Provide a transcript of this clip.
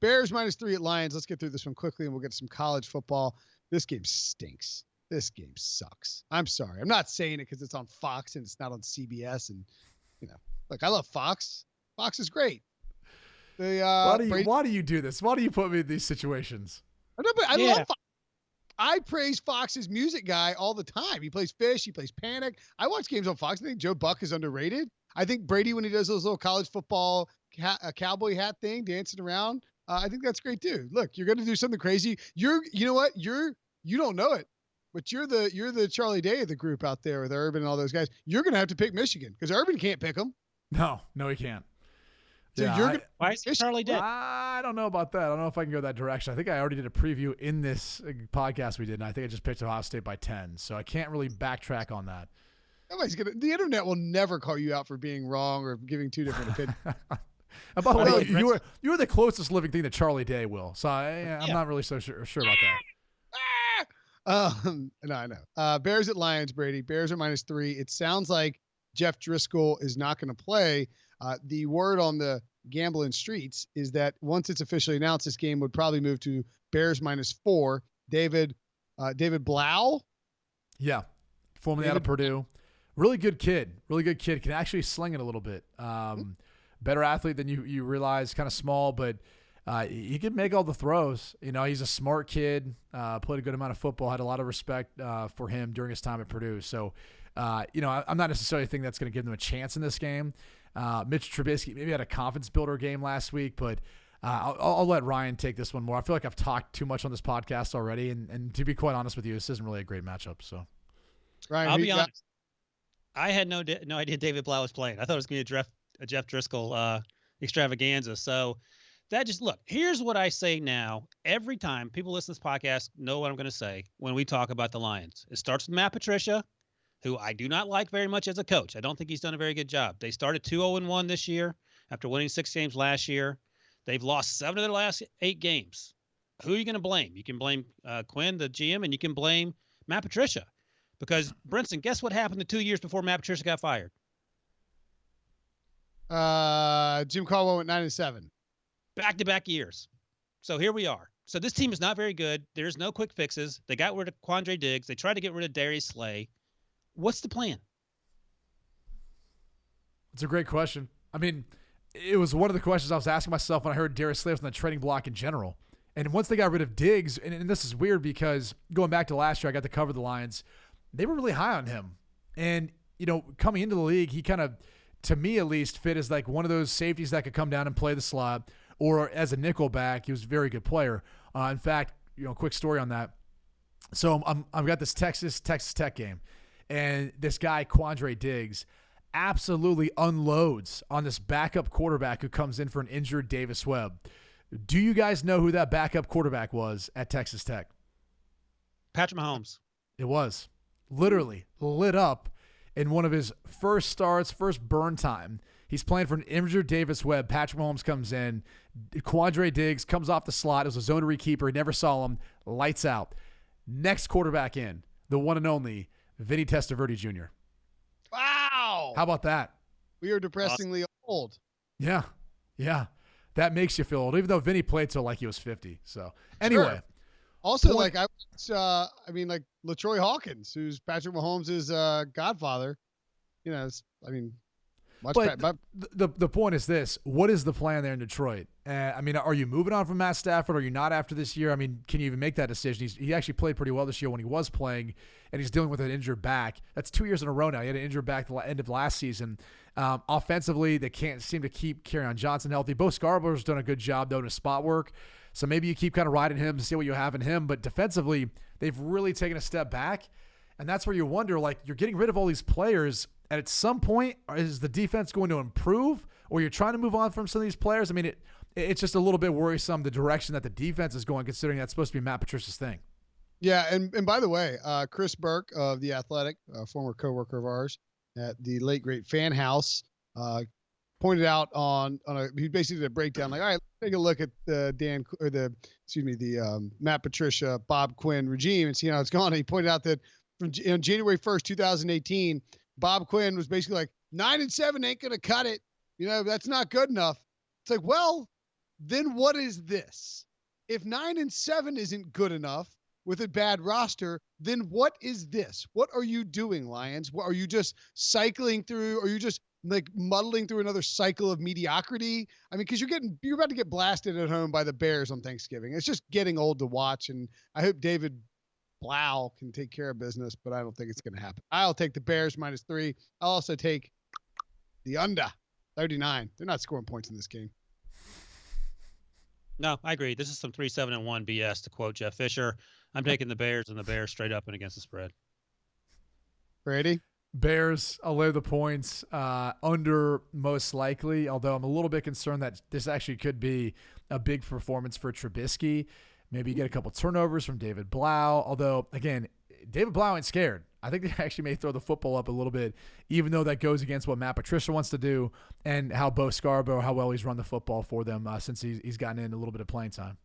Bears -3 at Lions. Let's get through this one quickly, and we'll get to some college football. This game stinks. This game sucks. I'm sorry. I'm not saying it because it's on Fox and it's not on CBS. And, like, I love Fox. Fox is great. Why do you do this? Why do you put me in these situations? I love Fox. I praise Fox's music guy all the time. He plays Fish. He plays Panic. I watch games on Fox. I think Joe Buck is underrated. I think Brady, when he does those little college football cowboy hat thing, dancing around, I think that's great too. Look, you're going to do something crazy. You know what? You don't know it, but you're the Charlie Day of the group out there with Urban and all those guys. You're going to have to pick Michigan because Urban can't pick them. No, he can't. So why is Charlie Day? I don't know about that. I don't know if I can go that direction. I think I already did a preview in this podcast we did, and I think I just picked Ohio State by 10, so I can't really backtrack on that. The internet will never call you out for being wrong or giving two different opinions. And by the way, you were the closest living thing to Charlie Day, Will. So I'm not really so sure about that. No, I know. Bears at Lions, Brady. Bears are -3. It sounds like Jeff Driscoll is not going to play. The word on the gambling streets is that once it's officially announced, this game would probably move to Bears -4. David Blau. Yeah, formerly out of Purdue. Really good kid. Can actually sling it a little bit. Better athlete than you realize. Kind of small, but he can make all the throws. He's a smart kid. Played a good amount of football. Had a lot of respect for him during his time at Purdue. So, I'm not necessarily thinking that's going to give them a chance in this game. Mitch Trubisky maybe had a confidence builder game last week, but I'll let Ryan take this one more. I feel like I've talked too much on this podcast already, and to be quite honest with you, this isn't really a great matchup. So, Ryan, I'll be honest. I had no idea David Blau was playing. I thought it was going to be a Jeff Driscoll extravaganza. So look, here's what I say now. Every time people listen to this podcast know what I'm going to say when we talk about the Lions. It starts with Matt Patricia, who I do not like very much as a coach. I don't think he's done a very good job. They started 2-0-1 this year after winning 6 games last year. They've lost 7 of their last 8 games. Who are you going to blame? You can blame Quinn, the GM, and you can blame Matt Patricia. Because, Brinson, guess what happened the 2 years before Matt Patricia got fired? Jim Caldwell went 9-7. Back-to-back years. So here we are. So this team is not very good. There's no quick fixes. They got rid of Quandre Diggs. They tried to get rid of Darius Slay. What's the plan? It's a great question. I mean, it was one of the questions I was asking myself when I heard Darius Slay was on the trading block in general. And once they got rid of Diggs, and this is weird because going back to last year, I got to cover the Lions. They were really high on him. And, coming into the league, he kind of, to me at least, fit as like one of those safeties that could come down and play the slot, or as a nickel back. He was a very good player. In fact, quick story on that. So I've got this Texas Tech game, and this guy, Quandre Diggs, absolutely unloads on this backup quarterback who comes in for an injured Davis Webb. Do you guys know who that backup quarterback was at Texas Tech? Patrick Mahomes. It was. Literally lit up in one of his first starts, first burn time. He's playing for an injured Davis Webb. Patrick Mahomes comes in. Quandre Diggs comes off the slot. It was a zone to keeper. He never saw him. Lights out. Next quarterback in, the one and only Vinny Testaverde Jr. Wow. How about that? We are depressingly old. Yeah. That makes you feel old, even though Vinny played till like he was 50. So anyway. Sure. Also, like LaTroy Hawkins, who's Patrick Mahomes' godfather. The point is this: what is the plan there in Detroit? Are you moving on from Matt Stafford? Or are you not after this year? Can you even make that decision? He actually played pretty well this year when he was playing, and he's dealing with an injured back. That's 2 years in a row now. He had an injured back at the end of last season. Offensively, they can't seem to keep Kerryon Johnson healthy. Bo Scarborough's done a good job, though, in his spot work. So maybe you keep kind of riding him to see what you have in him. But defensively, they've really taken a step back. And that's where you wonder, like, you're getting rid of all these players. And at some point, is the defense going to improve? Or you're trying to move on from some of these players? It's just a little bit worrisome, the direction that the defense is going, considering that's supposed to be Matt Patricia's thing. Yeah, and by the way, Chris Burke of The Athletic, a former coworker of ours at the late, great Fan House, pointed out he basically did a breakdown, like, all right, let's take a look at the Matt Patricia, Bob Quinn regime and see how it's gone. And he pointed out that from January 1st, 2018, Bob Quinn was basically like 9-7 ain't going to cut it. That's not good enough. It's like, well, then what is this? If 9-7 isn't good enough with a bad roster, then what is this? What are you doing, Lions? What, are you just cycling through? Are you just like muddling through another cycle of mediocrity? I mean, because you're about to get blasted at home by the Bears on Thanksgiving. It's just getting old to watch, and I hope David Blau can take care of business, but I don't think it's going to happen. I'll take the Bears -3. I'll also take the under 39. They're not scoring points in this game. No, I agree. This is some 3-7-1 BS, to quote Jeff Fisher. I'm taking the Bears and the Bears straight up and against the spread. Brady? Bears, I'll lay the points under most likely, although I'm a little bit concerned that this actually could be a big performance for Trubisky. Maybe you get a couple turnovers from David Blau, although, again, David Blau ain't scared. I think they actually may throw the football up a little bit, even though that goes against what Matt Patricia wants to do and how Bo Scarborough, how well he's run the football for them since he's gotten in a little bit of playing time.